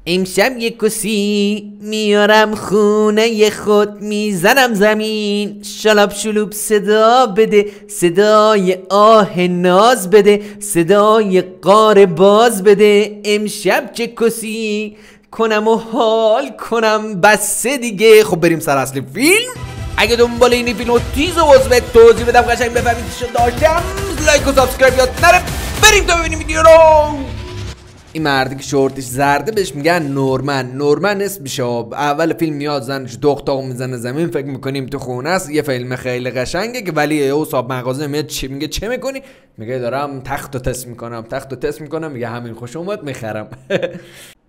امشب یک کسی میارم خونه خود، میزنم زمین شلاب شلوب صدا بده، صدای آه ناز بده، صدای قار باز بده. امشب چه کسی کنم و حال کنم بسه دیگه. خب بریم سر اصل فیلم. اگه دنبال این فیلم و تیز و وزبت توضیح بدم قشنگ بفهمید چی شد داشتم، لایک و سابسکرایب یاد نره. بریم تا ببینیم ویدیو رو. این مردی که شورتش زرده بهش میگن نورمن اسم میشه. اول فیلم میاد زنش دختاق میزنه زمین، فکر میکنیم تو خونه است. یه فیلم خیلی قشنگه که ولی او صاحب مغازه میاد چی میگه چه میکنی؟ میگه دارم تختو تست میکنم. میگه همین خوش اومد میخرم.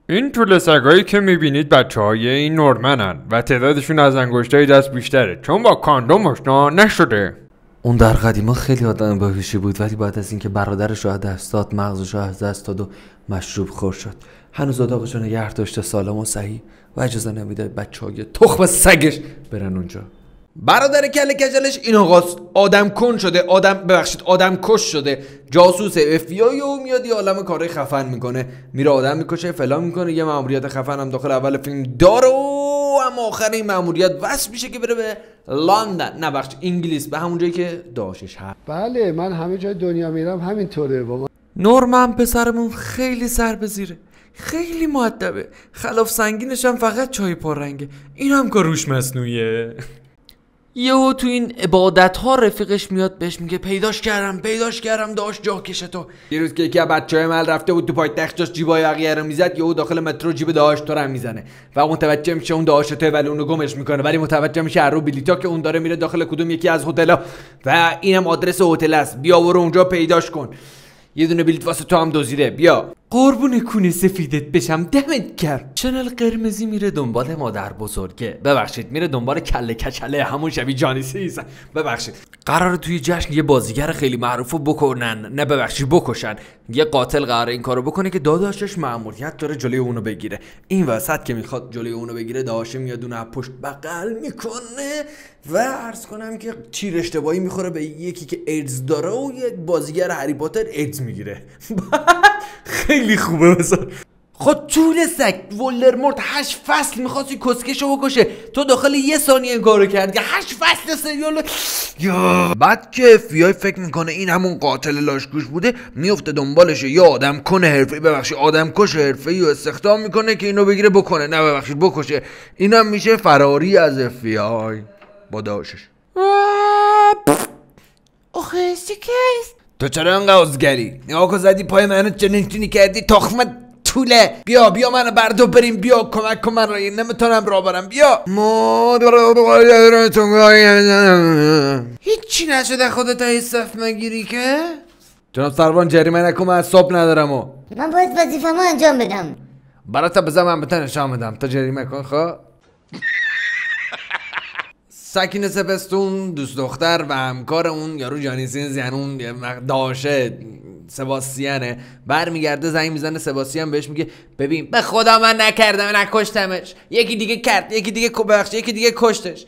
این طول سگایی که میبینید بچه‌های این نورمنن و تعدادشون از انگشتای دست بیشتره چون با کاندوم آشنا نشده. اون در قدیما خیلی آدم باهوشی بود ولی بعد از اینکه برادرش رو از دست داد، مغزش رو از دست داد و مشروب خور شد. هنوز اتاقش رو نگه داشته سالم و صحیح و اجازه نمیده بچه‌های تخم سگش برن اونجا. برادر کله کجلش این آقاست، آدم کش شده، جاسوس FBI و میاد یه عالمه کارهای خفن میکنه، میره آدم میکشه فلان میکنه. یه مأموریت خفن هم داخل اول فیلم داره و اما آخر این مأموریت وصل میشه که بره به لندن، انگلیس، به همون جایی که داشتش هست. بله من همه جای دنیا میرم همینطوره. با نورمن پسرمون خیلی سر به زیره، خیلی مؤدبه، خلاف سنگینش هم فقط چای پررنگه، این هم کاروش مصنوعیه. یهو تو این عبادت ها رفیقش میاد بهش میگه پیداش کردم داشت جا کشه تو. یه روز که یکی از بچهای مل رفته بود تو پایتخت جاش جیبای بقیه رو میزد، یهو داخل مترو جیب داش تو رو میزنه و متوجه میشه اون داش تو ولی اونو گمش میکنه، ولی متوجه میشه رو بلیطا که اون داره میره داخل کدوم یکی از هتل‌ها و اینم آدرس هتل است، بیا برو اونجا پیداش کن، یه دونه بلیط واسه تو هم دزدیده، بیا. قربون کونه سفیدت بشم دمت گرم. چنل قرمزی میره دنبال مادر بزرگه، میره دنبال کله کچله همون شبیه جانی سیز. قراره توی جشن یه بازیگر خیلی معروفو بکشن. یه قاتل قراره این کارو بکنه که داداشش مأموریت داره جلوی اونو بگیره. این وسط که میخواد جلوی اونو بگیره، داداش میاد اون از پشت بغل میکنه و عرض کنم که تیر اشتباهی میخوره به یکی که ایدز داره و یه بازیگر هری پاتر ایدز میگیره. خیلی خوبه مثلا. خود طول سگ ولدمورت 8 فصل میخواستی کسکشو بکشه، تو داخل یه ثانیه این کارو کردی. 8 فصل سریال. بعد که FBI فکر میکنه این همون قاتل لاشگوش بوده، میفته دنبالش، یا آدم کش حرفه‌ای رو استخدام میکنه که اینو بگیره بکشه. اینم میشه فراری از FBI با داشش. آخه شکست. تو چرا انقدر ازگری؟ نگاه زدی پای منو چنینی کردی تخمت طوله. بیا منو بردو بریم، بیا کمک کن من را نمیتونم را برم، بیا. هیچی نشده خودت حساف مگیری که؟ جناب سروان جریمه نکن، من حساب ندارم و من باید وظیفه‌مو انجام بدم. برات بذار من بهت نشون بدم تا جریمه کن. خب سکینه سپستون دوست دختر و همکار اون یارو جانی سینز، یعنی اون داشه سباستیانه، برمیگرده زنگ میزنه سباستیان بهش میگه ببین به خدا من نکردم، نکشتمش، یکی دیگه کرد، یکی دیگه کشتش.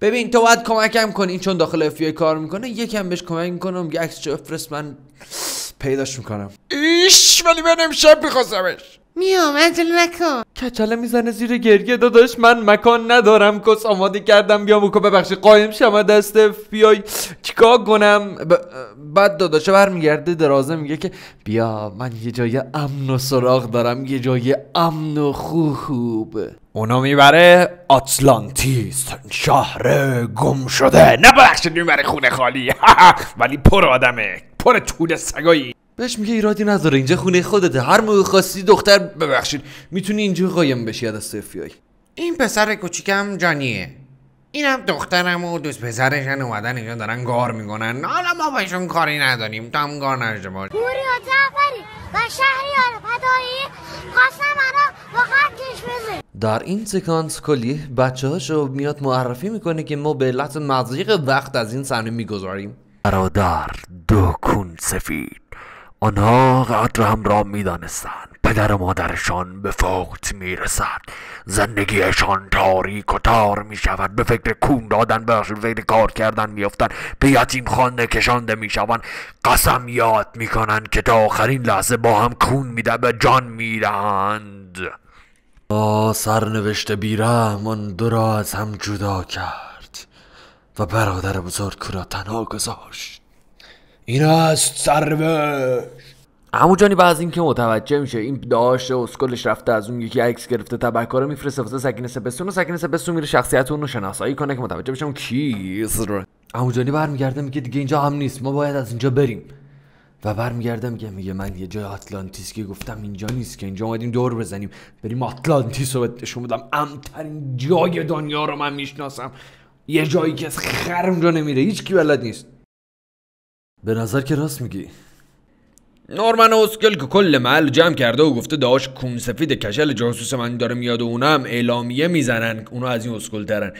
ببین تو باید کمکم کنی، چون داخل FBI کار میکنه، یکم بهش کمک میکنم، میگه عکسشو بفرست من پیداش میکنم. ولی من امشب میخواستمش. میام عجله نکن. کچله میزنه زیر گریه. داداش من مکان ندارم، کس آماده کردم بیام و ببخشید قایم شم دست FBI، چیکار کنم؟ بعد داداشه برمیگرده درازه میگه که بیا من یه جای امن و سراغ دارم، یه جای امن و خوب. اونا میبره آتلانتیس، شهر گم شده. نه ببخشید میبره خونه خالی ولی پر آدمه، پر طول سگایی. بهش میگه ایرادی نداره، اینجا خونه خودته، هر موقع خواستی دختر ببخشید میتونی اینجا قایم بشی از دست FBI. این پسر کوچیکم جانیه، اینم دخترم و دوست پسرشن اومدن اینجا دارن گار میکنن. حالا ما باشون کاری نداریم، تو هم گار نشده باش. پوری و جعفری و شهریار فدایی خواستم منو با خطکش بزن. در این سکانس کلی بچه‌هاشو میاد معرفی میکنه که ما به علت مضیق وقت از این صحنه میگذاریم. برادر دکون سفید، آنها قدر هم را میدانستند پدر و مادرشان به فوت میرسد، زندگیشان تاریک و تار میشود، به فکر کون دادن به فکر کار کردن میافتند، به یتیم خانه کشانده میشوند، قسم یاد میکنند که تا آخرین لحظه با هم کون میده به جان میدهند. سرنوشت بیرحم آن دو را از هم جدا کرد و برادر بزرگ را تنها گذاشت. این است سرنوشت. عمو جانی بعد از اینکه متوجه میشه این داش اسکلش رفته از اون یکی عکس گرفته تبکاره میفرسته واسه سکینه سپستون و سکینه سپستون میره شخصیت اون رو شناسایی کنه که متوجه بشه اون کیست. عمو جانی برمیگرده میگه دیگه اینجا هم نیست، ما باید از اینجا بریم. و برمیگرده میگه من یه جای آتلانتیس که گفتم اینجا نیست که، اینجا اومدیم دور بزنیم بریم آتلانتیس رو نشون بدم امن‌ترین جای دنیا رو من میشناسم، یه جایی که از خر اونجا نمیره، هیچ کی بلد نیست. به نظر که راست میگی. نورمن اسکل که کل محل جمع کرده و گفته داش کون سفید کشل جاسوس من داره میاد و اونا هم اعلامیه میزنن، اونا از این اسکل ترن،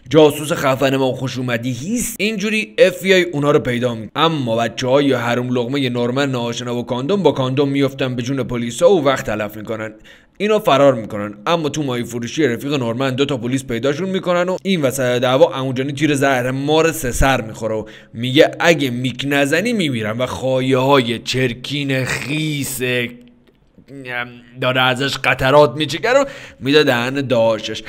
جاسوس خفن ما خوش اومدی هیست، اینجوری FBI اونا رو پیدا میکنه. اما بچه‌های حروم لقمه نورمن ناآشنا با کاندوم میافتن به جون پلیسا و وقت تلف میکنن، اینا فرار میکنن. اما تو ماهی فروشی رفیق نورمن 2 تا پلیس پیداشون میکنن و این وسط دعوا عمو جانی تیر زهر مار 3 سر میخوره و میگه اگه میک نزنی میمیرم و خایه های چرکین خیس داره ازش قطرات میچکه رو میده دهن داشش.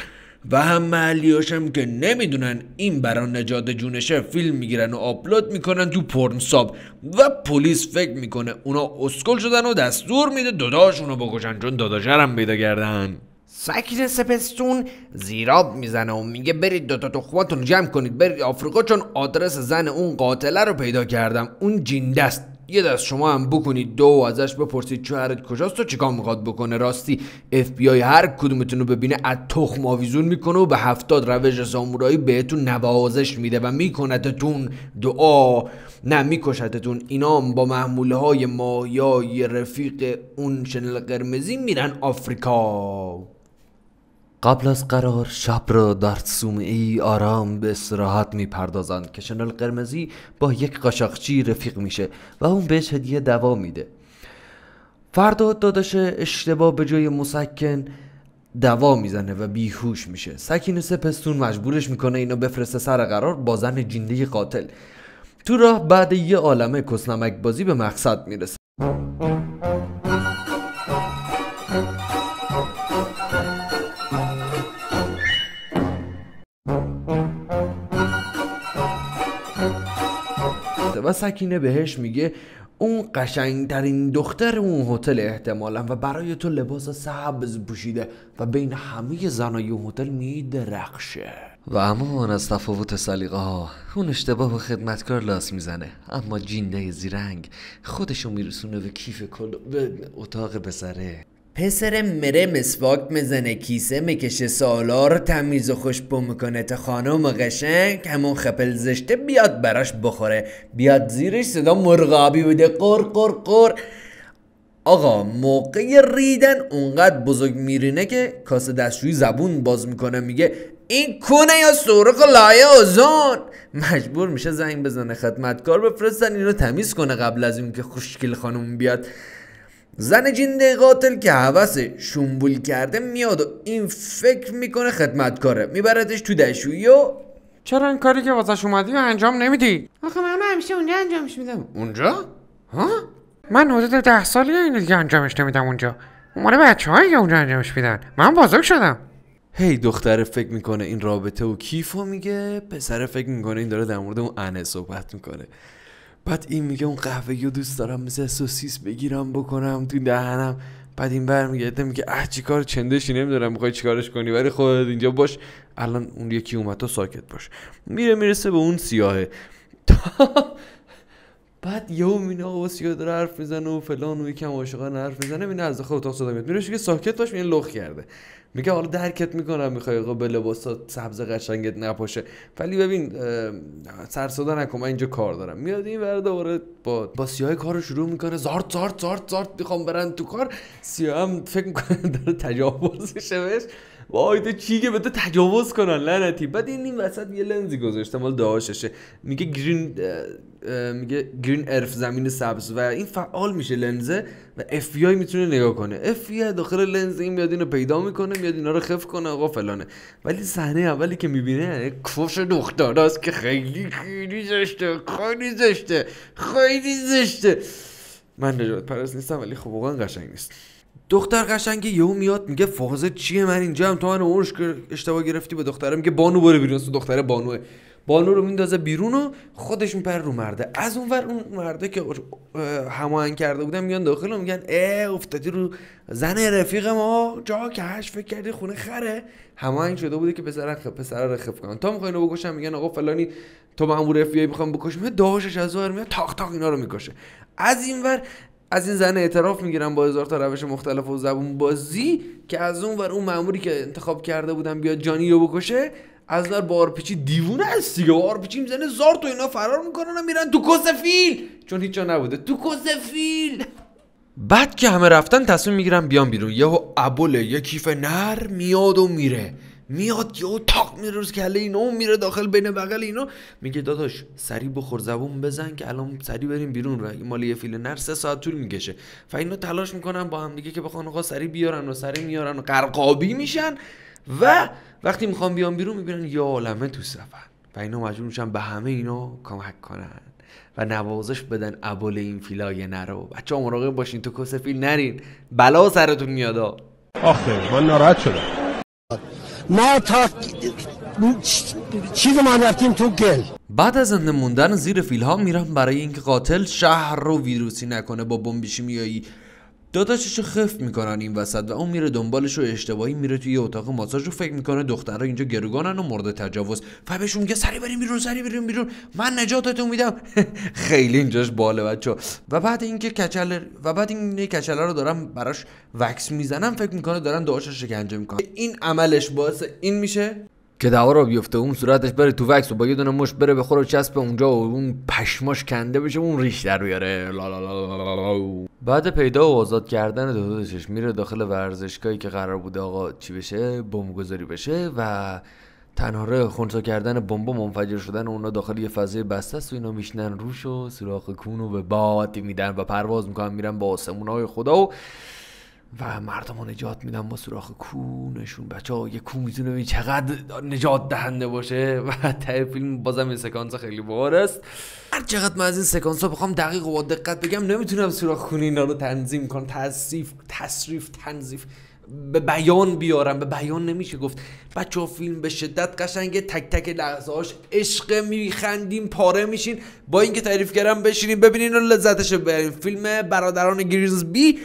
و هم محلیاشم که نمیدونن این برا نجات جونشه فیلم میگیرن و آپلود میکنن تو پورنساب و پلیس فکر میکنه اونا اسکل شدن و دستور میده داداشونو بکشن چون داداشرم پیدا کردن. سکینه سپستون زیراب میزنه و میگه برید 2 تا تخماتون جمع کنید برید آفریقا چون آدرس زن اون قاتله رو پیدا کردم، اون جینده است. یه دست شما هم بکنید 2 و ازش بپرسید شوهرت کجاست و چیکار میخواد بکنه. راستی FBI هر کدومتون رو ببینه از تخم آویزون میکنه و به 70 روش سامورایی بهتون نوازش میده و میکنتتون دعا نه میکشتتون. اینا با محموله های ماهیای رفیق اون شنل قرمزی میرن آفریقا. قبل از قرار شب را در صومعه‌ای آرام به استراحت میپردازند که شنل قرمزی با یک قاچاقچی رفیق میشه و اون بهش هدیه دوا میده. فردا داداش اشتباه به جای مسکن دوا میزنه و بیهوش میشه. سکینه سپستون مجبورش میکنه اینو بفرسته سر قرار با زن جینده قاتل. تو راه بعد یه عالمه کسنمک بازی به مقصد میرسه. و سکینه بهش میگه اون قشنگترین دختر اون هتل احتمالا و برای تو لباس سبز پوشیده و بین همه زنای اون هتل میدرخشه. و اما از تفاوت سلیقه ها اون اشتباه با خدمتکار لاس میزنه، اما جینده زیرنگ خودشو میرسونه به کیف به اتاق پسره. پسر مره مسواک میزنه کیسه میکشه سالار تمیز و خوشبو میکنه تا خانم قشنگ همون خپل زشته بیاد براش بخوره، بیاد زیرش صدا مرغابی بده قر قر قر. آقا موقع ریدن اونقدر بزرگ میرینه که کاسه دستشویی زبون باز میکنه میگه این کونه یا سورق لایه اوزون. مجبور میشه زنگ بزنه خدمتکار بفرستن اینو تمیز کنه قبل از اون که خوشگل خانم بیاد. زن جینده قاتل که حوث شنبول کرده میاد و این فکر میکنه خدمتکاره، میبردش تو دستشویی و چرا این کاری که واسش اومدی و انجام نمیدی؟ آخه من همیشه اونجا انجامش میدم. اونجا؟ ها؟ من حدود 10 سالیه اینو دیگه انجامش نمیدم اونجا. مال بچه‌هایی که اونجا انجامش میدن. من بزرگ شدم. هی دختره فکر میکنه این رابطه و کیفو میگه، پسره فکر میکنه این داره در مورد اون انه صحبت میکنه. بعد این میگه اون قهوه رو دوست دارم مثل سوسیس بگیرم بکنم تو دهنم. بعد این برمیگرده میگه چیکار چندشی نمیدونم میخوای چیکارش کنی ولی خودت اینجا باش، الان اون یکی اومد تو ساکت باش. میرسه به اون سیاهه. بعد یهو مینا با سیاه داره حرف میزنه و فلان و یکم عاشقانه حرف میزنه. مینا از داخل اتاق صدا میاد. میره ساکت باش، میگه لخ کرده. میگه حالا درکت میکنم میخوای آقا به لباسا سبز قشنگت نپاشه ولی ببین سر صدا نکن، من اینجا کار دارم. میاد این ور دوباره با سیاه کارو شروع میکنه، زارت زارت زارت زارت میخوام برن تو کار. سیاه هم فکر میکنه داره تجاوز میشه بهش. وای تو چی که بده تجاوز کنن لعنتی. بعد این وسط یه لنزی گذاشته مال داششه، میگه گرین ارف زمین سبز و این فعال میشه لنزه و FBI میتونه نگاه کنه. FBI داخل لنز این میاد اینو پیدا میکنه، میاد اینا رو خف کنه آقا فلانه. ولی صحنه اولی که میبینه کفش دختراست که خیلی زشته. من نجات پرست نیستم ولی خب واقعا قشنگ نیست. دختر قشنگه یهو میاد میگه فاضل چیه من اینجا هم تو من اونش اشتباه گرفتی. به دختره میگه بانو برو بیرون. دختره بانوه، بانو رو میندازه بیرون و خودش میپره رو مرده. از اونور اون مرده که هماهنگ کرده بودن میان داخل و میگن افتادی رو زن رفیق ما، جا کش فکر کردی خونه خره. هماهنگ شده بوده که پسر رخف کنن. تا میخوان اینو بکشن میگن آقا فلانی تو مامور اف بی آی میخوام بکشم، داهشش از اونور میاد تاق تاق اینا رو میکشه. از اینور از این زن اعتراف میگیرن با هزار تا روش مختلف و زبون بازی که از اونور اون ماموری که انتخاب کرده بودن بیاد جانی رو بکشه از نر با آرپیچی دیوونه است دیگه. آرپیچی میزنه زار تو اینا فرار میکنن و میرن تو کسفیل، چون هیچ جا نبوده تو کسفیل. بعد که همه رفتن تصمیم میگیرن بیان بیرون. یهو ابوله یه کیف نر میاد و میره، میاد یهو تاق میره روز کله اینا و میره داخل بین بغل اینا. میگه داداش سری بخور زبون بزن که الان سری بریم بیرون. و این مال یه فیل نر 3 ساعت طول میکشه. و اینا تلاش میکنن با هم دیگه که بخوان آقا سری بیارن و سری میارن و قرقابی میشن. و وقتی میخوان بیان بیرون میبینن یه عالمه تو صفن و اینا مجبور میشن به همه اینا کمک کنن و نوازش بدن ابوله این فیلای نرو. بچه‌ها مراقب باشین تو کسفیل نرین، بلا سرتون میادا. آخه من ناراحت شدم. ما تا چیز ما رفتیم تو گل. بعد از زنده موندن زیر فیلها میرن برای اینکه قاتل شهر رو ویروسی نکنه با بمب شیمیایی. داداششو خف میکنن این وسط و اون میره دنبالش و اشتباهی میره توی اتاق ماساژ و فکر میکنه دخترها اینجا گروگانن و مورد تجاوز. و بهشون میگه سری بریم بیرون، سری بریم بیرون، من نجاتتون میدم. خیلی اینجاش باله بچه‌ها. و بعد اینکه کچله رو دارن براش وکس میزنن فکر میکنه دارن دعاشو شکنجه میکنن. این عملش باعث این میشه که دوا رو بیفته، اون صورتش بره تو وکس و با یه دونه مشت بره بخوره و چسب اونجا و اون پشماش کنده بشه، اون ریش در بیاره. بعد پیدا و آزاد کردن داداشش میره داخل ورزشگاهی که قرار بوده آقا چی بشه، بمبگذاری بشه و تنها خونسا کردن بمب منفجر شدن اونا داخل یه فضای بسته است و اینا میشنن روش و سوراخ کونو به باد میدن و پرواز میکنن میرن با آسمونای خدا و مردم رو نجات میدن با سوراخ کونشون. بچه‌ها یه کون میتونه چقدر نجات دهنده باشه. و ته فیلم بازم این سکانس خیلی باحال است. هر چقدر من از این سکانس ها بخوام دقیق و با دقت بگم نمیتونم سوراخ کون اینا رو تنظیم کنم، تنظیف به بیان بیارم. به بیان نمیشه گفت. بچه‌ها فیلم به شدت قشنگه، تک تک لحظه‌هاش عشق، میخندیم پاره میشین. با اینکه تعریف کردم بشینین ببینین و لذتش ببرین. فیلم برادران گریزبی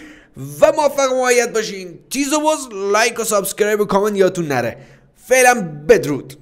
و موفق و معید باشین. تیزو باز لایک و سابسکرایب و کامنت یادتون نره. فعلا بدرود.